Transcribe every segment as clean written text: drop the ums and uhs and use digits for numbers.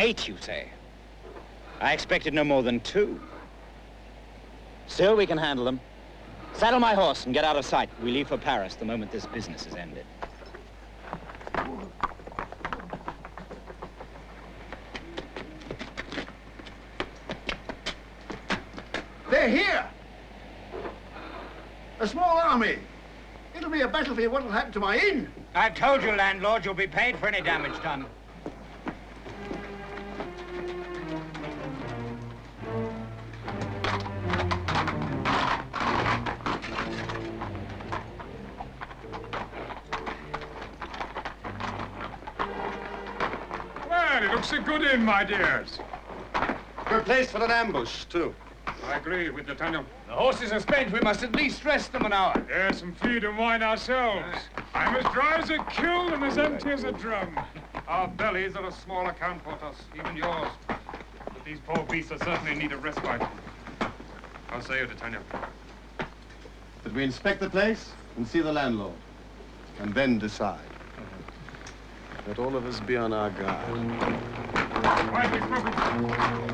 8, you say? I expected no more than 2. Still, we can handle them. Saddle my horse and get out of sight. We leave for Paris the moment this business is ended. They're here! A small army. It'll be a battlefield. What'll happen to my inn? I've told you, landlord, you'll be paid for any damage done. Well, it looks a good inn, my dears. Good place for an ambush, too. I agree with D'Artagnan. The horses are spent. We must at least rest them an hour. Yes, and feed and wine ourselves. I'm as dry as a kiln and as empty as a drum. Our bellies are of small account, Porthos, even yours. But these poor beasts are certainly in need of respite. How say you, D'Artagnan? That we inspect the place and see the landlord, and then decide. Let all of us be on our guard. Quietly, smoking.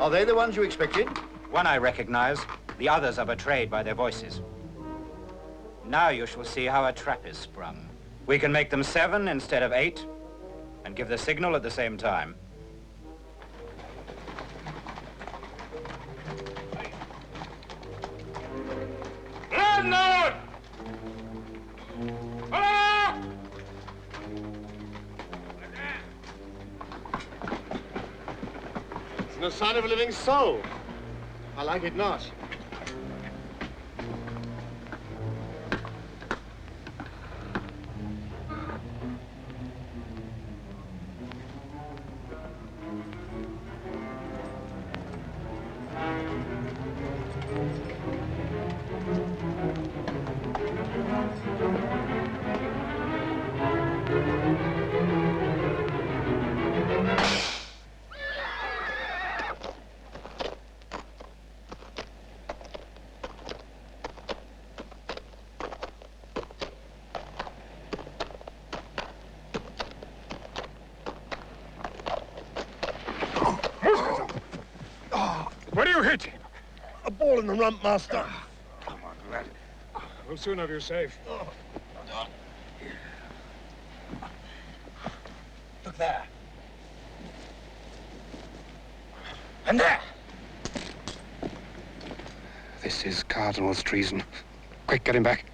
Are they the ones you expected? One I recognize, the others are betrayed by their voices. Now you shall see how a trap is sprung. We can make them 7 instead of 8, and give the signal at the same time. Landlord! Hello! It's no sign of a living soul. I like it not. What are you hitting? A ball in the rump, master. Come on, lad. We'll soon have you safe. Look there. And there. This is Cardinal's treason. Quick, get him back.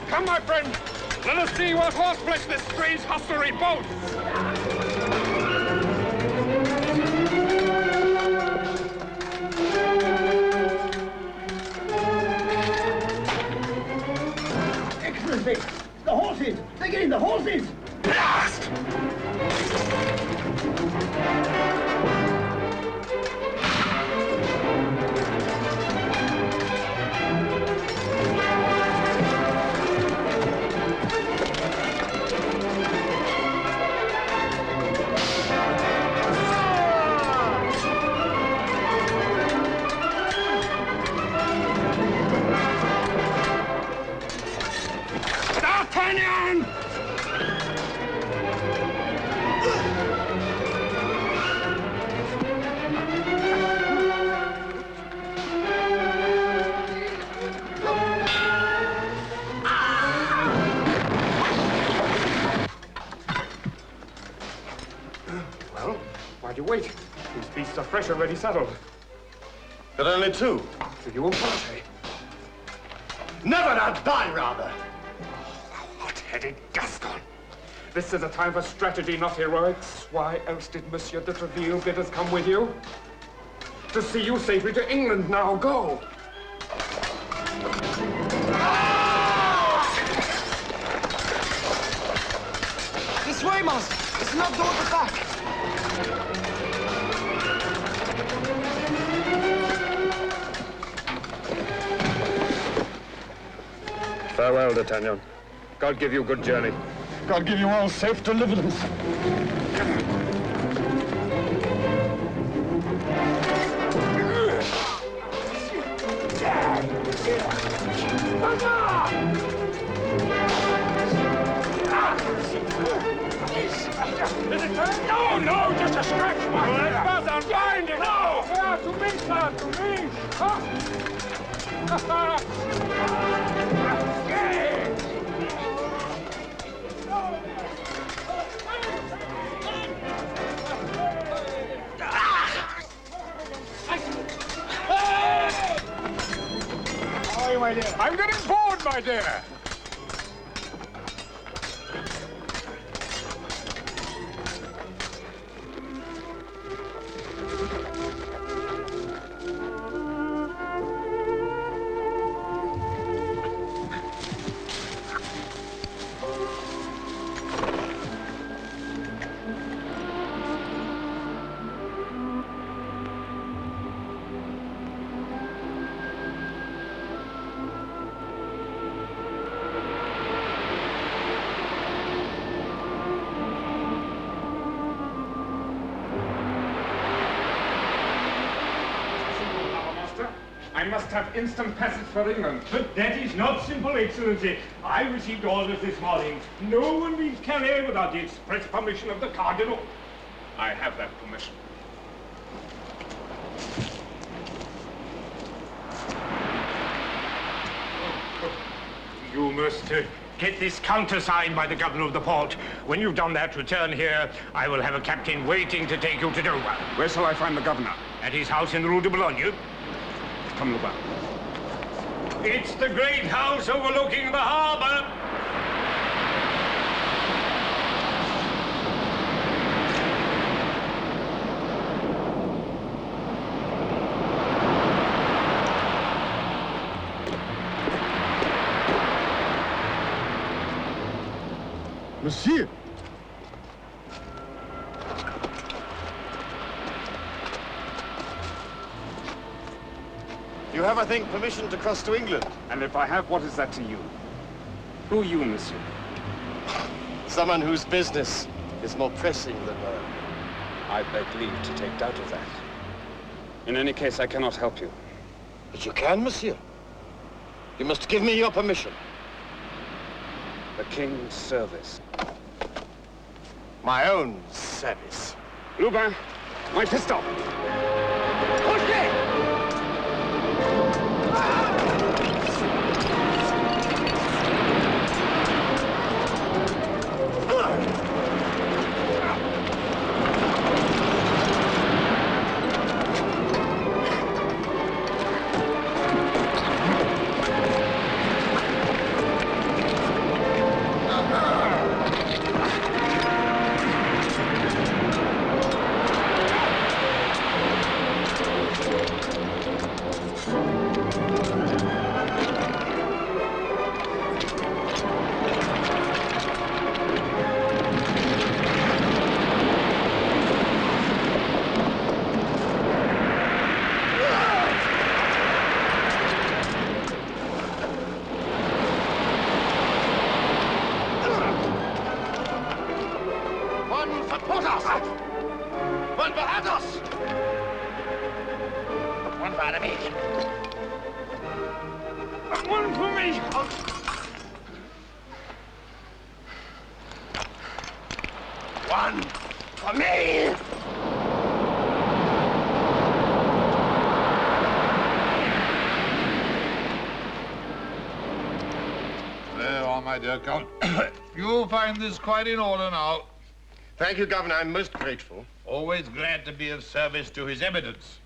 Come, my friend. Let us see what horseflesh this strange hostelry boasts. Excellency, the horses! They're getting the horses! Blast! D'Artagnan! Well, why'd you wait? These beasts are fresh, already saddled. But only 2. So you won't follow, eh? Never not die, rather. Hot-headed Gascon. This is a time for strategy, not heroics. Why else did Monsieur de Treville bid us come with you? to see you safely to England. Now, go. This way, master. It's not door at the back. Farewell, D'Artagnan. God give you a good journey. God give you all safe deliverance. No, no, just a scratch, Master. Well, find it. No. Yeah, to me, sir, to me. How are you, my dear? I'm getting bored, my dear. I must have instant passage for England. But that is not simple, Excellency. I received orders this morning. No one leaves Calais without the express permission of the Cardinal. I have that permission. You must get this countersigned by the governor of the port. When you've done that, return here. I will have a captain waiting to take you to Dover. Where shall I find the governor? At his house in the Rue de Boulogne. Come, Lubin. It's the great house overlooking the harbor. Monsieur! You have, I think, permission to cross to England. And if I have, what is that to you? Who are you, monsieur? Someone whose business is more pressing than mine. I beg leave to take doubt of that. In any case, I cannot help you. But you can, monsieur. You must give me your permission. The king's service. My own service. Lubin, my pistol! Push it! One for me. One for me! There you are, my dear Count. You'll find this quite in order now. Thank you, Governor. I'm most grateful. Always glad to be of service to His Eminence.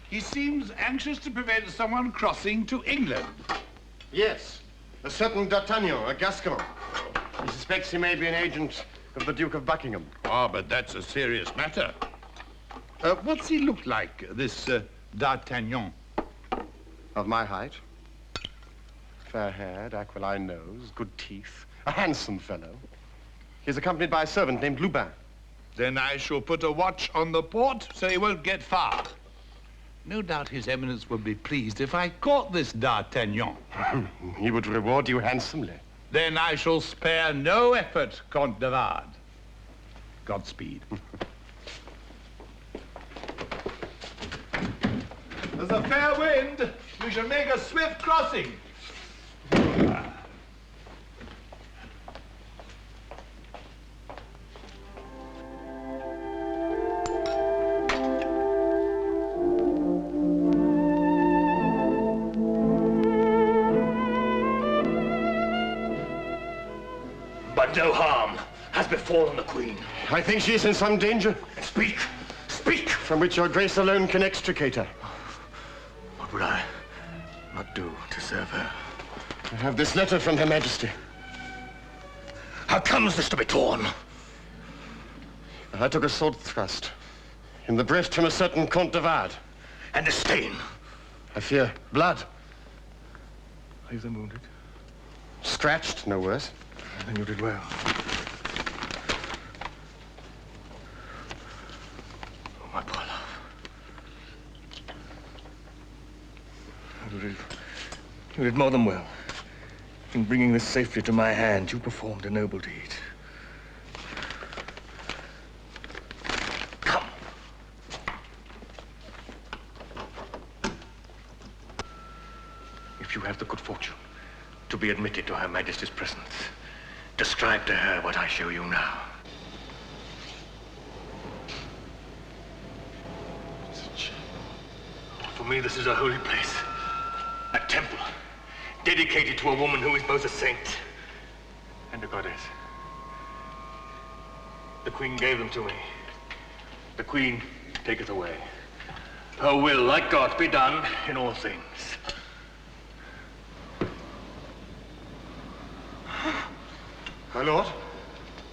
He seems anxious to prevent someone crossing to England. Yes, a certain D'Artagnan, a Gascon. He suspects he may be an agent of the Duke of Buckingham. Ah, but that's a serious matter. What's he look like, this D'Artagnan? Of my height. Fair-haired, aquiline nose, good teeth. A handsome fellow. He's accompanied by a servant named Lubin. Then I shall put a watch on the port so he won't get far. No doubt His Eminence will be pleased if I caught this D'Artagnan. He would reward you handsomely. Then I shall spare no effort, Comte de Varde. Godspeed. There's a fair wind. We shall make a swift crossing. But no harm has befallen the Queen. I think she's in some danger. Speak! Speak! From which your grace alone can extricate her. What would I not do to serve her? I have this letter from Her Majesty. How comes this to be torn? I took a sword thrust in the breast from a certain Comte de Varde. And the stain? I fear blood. Are you then wounded? Scratched, no worse. Then you did well. Oh, my poor love. You did more than well. In bringing this safely to my hand, you performed a noble deed. Come. If you have the good fortune to be admitted to Her Majesty's presence, describe to her what I show you now. For me, this is a holy place. A temple dedicated to a woman who is both a saint and a goddess. The Queen gave them to me. The Queen taketh away. Her will, like God, be done in all things. My lord?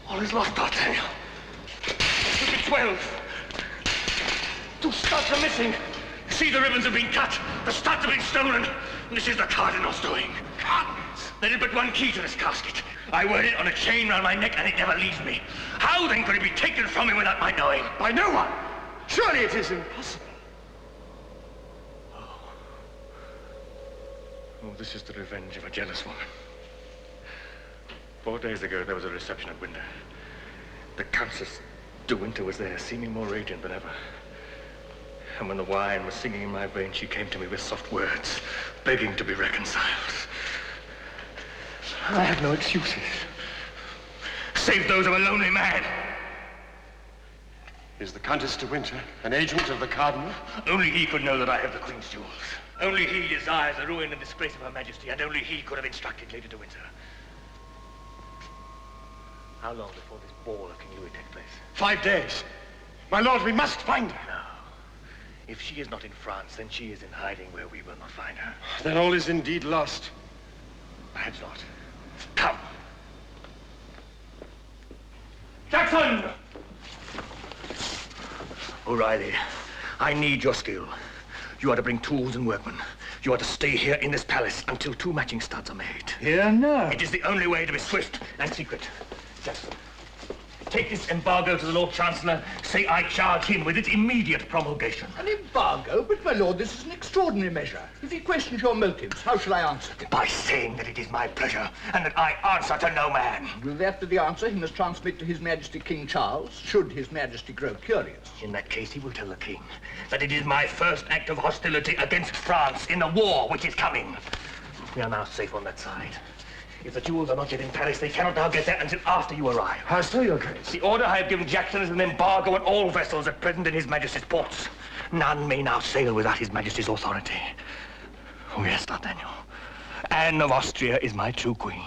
All is lost, D'Artagnan. It should be 12. 2 studs are missing. See, the ribbons have been cut. The studs have been stolen. This is the Cardinal's doing. There is but one key to this casket. I wear it on a chain round my neck and it never leaves me. How then could it be taken from me without my knowing? By no one. Surely it is impossible. Oh, this is the revenge of a jealous woman. 4 days ago, there was a reception at Windsor. The Countess de Winter was there, seeming more radiant than ever. And when the wine was singing in my veins, she came to me with soft words, begging to be reconciled. I had no excuses, save those of a lonely man. Is the Countess de Winter an agent of the Cardinal? Only he could know that I have the Queen's jewels. Only he desires the ruin and disgrace of Her Majesty, and only he could have instructed Lady de Winter. How long before this ball of King Louis takes place? 5 days. My lord, we must find her. No. If she is not in France, then she is in hiding where we will not find her. Then all is indeed lost. Perhaps not. Come. Jackson! O'Reilly, I need your skill. You are to bring tools and workmen. You are to stay here in this palace until 2 matching studs are made. Here now. It is the only way to be swift and secret. Jackson, take this embargo to the Lord Chancellor. Say I charge him with its immediate promulgation. An embargo? But, my lord, this is an extraordinary measure. If he questions your motives, how shall I answer him? By saying that it is my pleasure and that I answer to no man. Will that be the answer he must transmit to His Majesty King Charles, should His Majesty grow curious? In that case, he will tell the king that it is my first act of hostility against France in the war which is coming. We are now safe on that side. If the jewels are not yet in Paris, they cannot now get there until after you arrive. How so, your grace? The order I have given Jackson is an embargo on all vessels at present in His Majesty's ports. None may now sail without His Majesty's authority. Oh, yes, D'Artagnan. Anne of Austria is my true queen.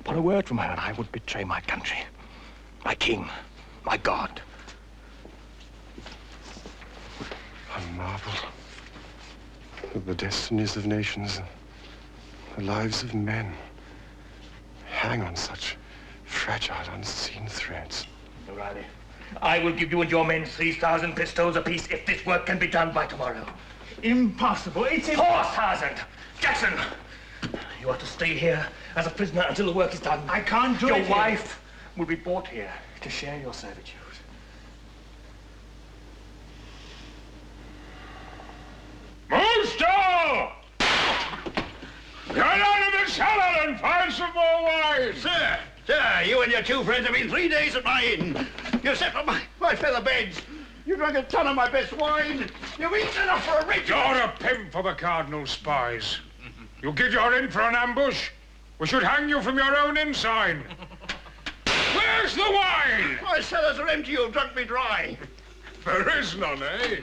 For a word from her, and I would betray my country, my king, my God. I marvel at the destinies of nations, the lives of men, hang on such fragile, unseen threads. O'Reilly, I will give you and your men 3,000 pistols apiece if this work can be done by tomorrow. Impossible. It's 4,000! Jackson! You are to stay here as a prisoner until the work is done. I can't do it. Your wife will be brought here to share your servitude. Musto! Get out of the cellar and find some more wine! Sir, you and your two friends have been 3 days at my inn. You slept on my feather beds. You drank a ton of my best wine. You've eaten enough for a regiment. You're a pimp for the Cardinal's spies. You give your inn for an ambush? We should hang you from your own inn sign. Where's the wine? My cellars are empty. You've drunk me dry. There is none, eh?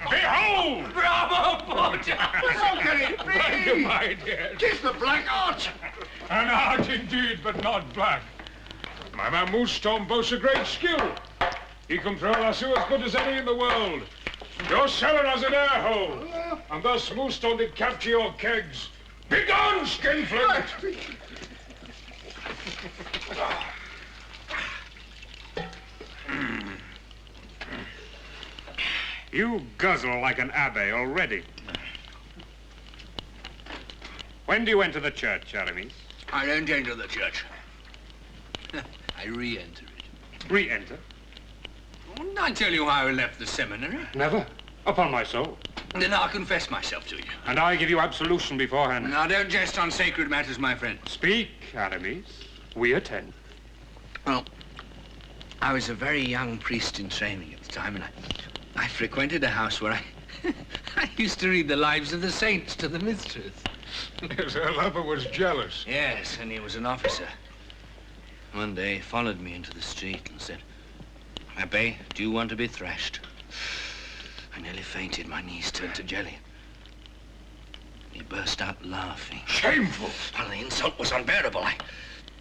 Behold! Bravo, Porter! How can it be? Thank you, my dear. Tis the Black Arch. An art indeed, but not black. My man Moosestone boasts a great skill. He can throw a lasso as good as any in the world. Your cellar has an air hole, and thus Moosestone did capture your kegs. Begone, skinflint! You guzzle like an abbé already. When do you enter the church, Aramis? I don't enter the church. I re-enter it. Re-enter? Didn't I tell you how I left the seminary? Never. Upon my soul. Then I'll confess myself to you. And I give you absolution beforehand. Now, don't jest on sacred matters, my friend. Speak, Aramis. We attend. Well, I was a very young priest in training at the time, and I frequented a house where I used to read the lives of the saints to the mistress. Yes, her lover was jealous. Yes, and he was an officer. One day he followed me into the street and said, "Abbé, do you want to be thrashed?" I nearly fainted. My knees turned to jelly. He burst out laughing. Shameful! Well, the insult was unbearable.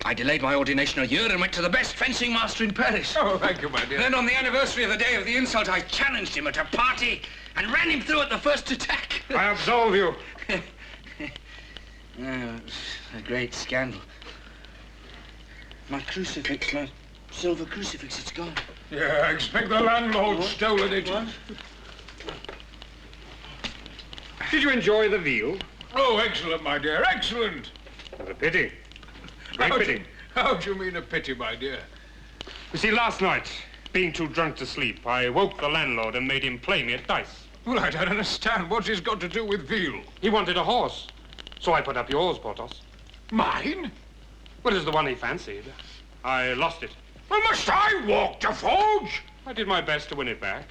I delayed my ordination a year and went to the best fencing master in Paris. Oh, thank you, my dear. Then on the anniversary of the day of the insult, I challenged him at a party and ran him through at the first attack. I absolve you. It was a great scandal. My crucifix, my silver crucifix, it's gone. Yeah, I expect the landlord stolen it. What? Did you enjoy the veal? Oh, excellent, my dear, excellent. What a pity. Great pity. How do you mean a pity, my dear? You see, last night, being too drunk to sleep, I woke the landlord and made him play me at dice. Well, I don't understand. What's this got to do with veal? He wanted a horse, so I put up yours, Porthos. Mine? Well, it's the one he fancied. I lost it. Well, must I walk to forge? I did my best to win it back.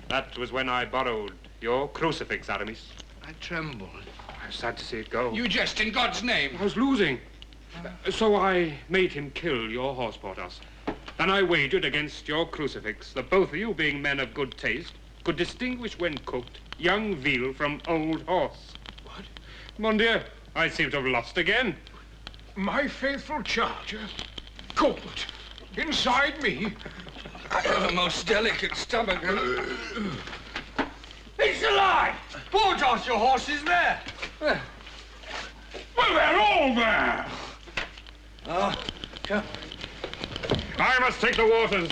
That was when I borrowed your crucifix, Aramis. I trembled. I was sad to see it go. You jest in God's name. I was losing. So I made him kill your horse, Porthos. Then I wagered against your crucifix that both of you, being men of good taste, could distinguish when cooked young veal from old horse. What? Mon Dieu, I seem to have lost again. My faithful charger, cold, inside me. I have a most delicate stomach. It's a lie! Porthos, your horse is there. Well, they're all there. Come. I must take the waters.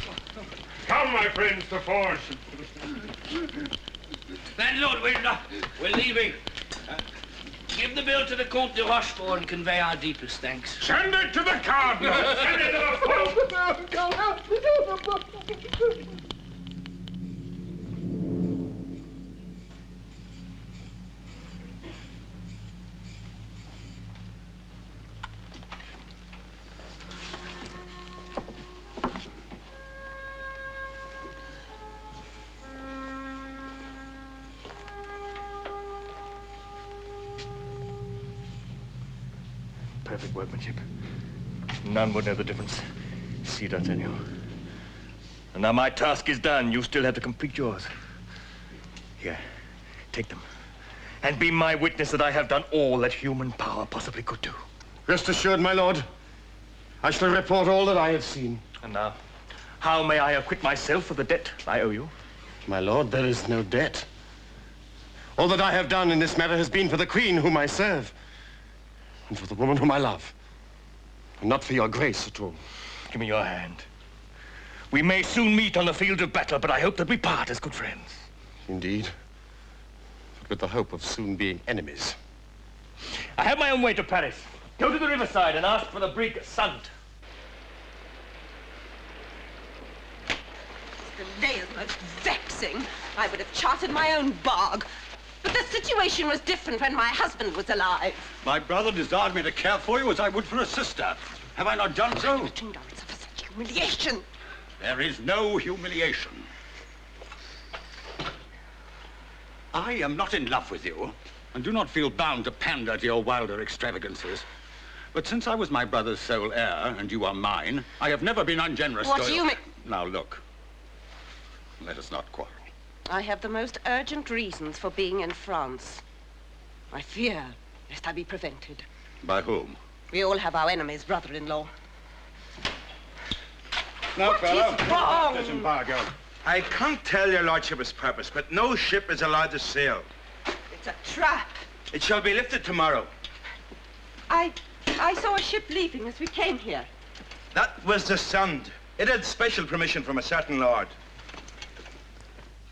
Come, my friends, to forge. Landlord, we're leaving. Give the bill to the Comte de Rochefort and convey our deepest thanks. Send it to the cardinal. Send it to the Pope. Perfect workmanship. None would know the difference. See, D'Artagnan. And now my task is done. You still have to complete yours. Here, take them. And be my witness that I have done all that human power possibly could do. Rest assured, my lord, I shall report all that I have seen. And now, how may I acquit myself of the debt I owe you? My lord, there is no debt. All that I have done in this matter has been for the queen whom I serve, and for the woman whom I love, and not for your grace at all. Give me your hand. We may soon meet on the field of battle, but I hope that we part as good friends. Indeed, but with the hope of soon being enemies. I have my own way to Paris. Go to the riverside and ask for the brig Sant. The day is most vexing. I would have chartered my own barge. But the situation was different when my husband was alive. My brother desired me to care for you as I would for a sister. Have I not done so? You don't suffer such humiliation. There is no humiliation. I am not in love with you, and do not feel bound to pander to your wilder extravagances. But since I was my brother's sole heir, and you are mine, I have never been ungenerous. What do you mean? Now look, let us not quarrel. I have the most urgent reasons for being in France. I fear lest I be prevented. By whom? We all have our enemies, brother-in-law. Now, fellow, is wrong? disembargo. I can't tell your lordship his purpose, but no ship is allowed to sail. It's a trap. It shall be lifted tomorrow. I saw a ship leaving as we came here. That was the Sund. It had special permission from a certain lord.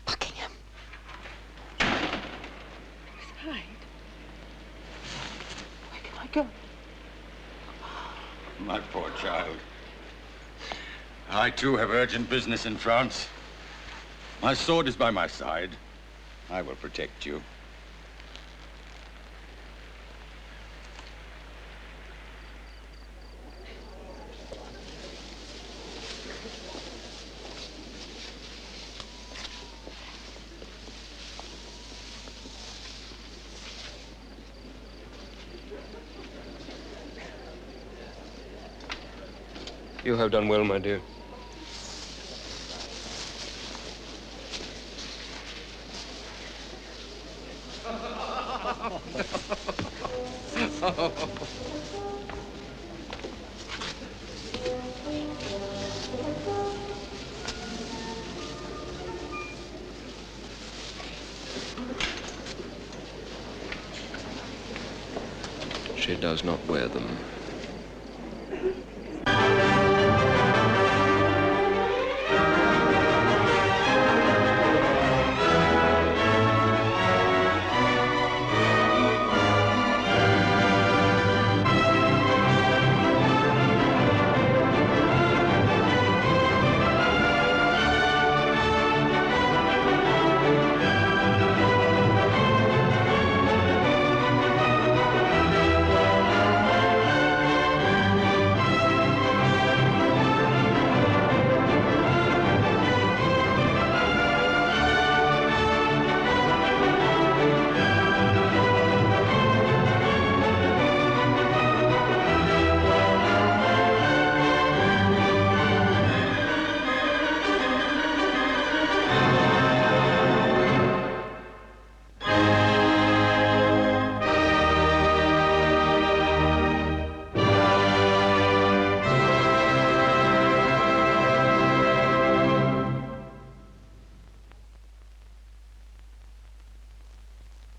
Buckingham. Miss Hyde. Where can I go? My poor child. I, too, have urgent business in France. My sword is by my side. I will protect you. You have done well, my dear. She does not wear them.